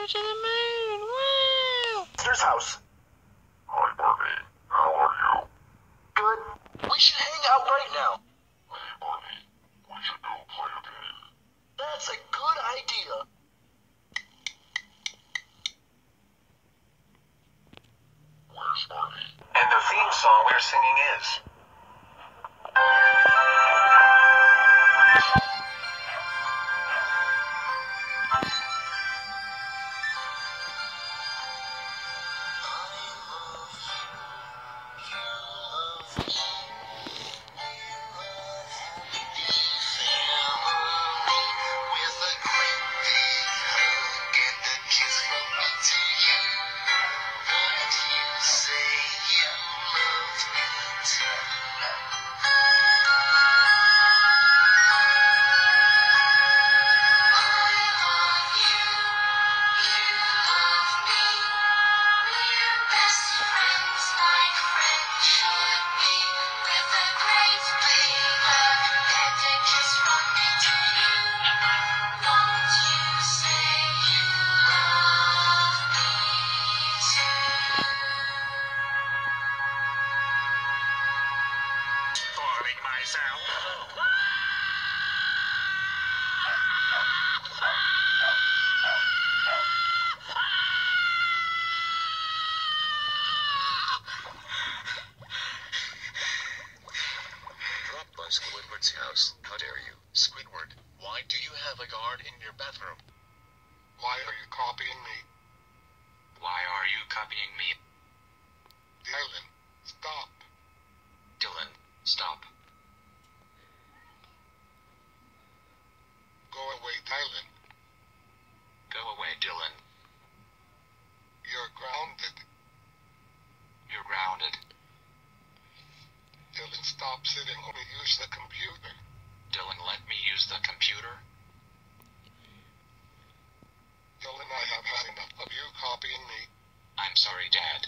to the moon! Wow! Sister's house. Hi, Barney. How are you? Good. We should hang out right now. Hey, Barney. We should go play a game. That's a good idea. Where's Barney? And the theme song we're singing is... Squidward's house. How dare you? Squidward, why do you have a guard in your bathroom? Why are you copying me? Why are you copying me? Dylan, stop. Dylan, stop. Go away, Dylan. Go away, Dylan. You're grounded. You're grounded. Dylan, stop sitting. Let me use the computer. Dylan, let me use the computer. Dylan, I have had enough of you copying me. I'm sorry, Dad.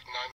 901744791195147681689689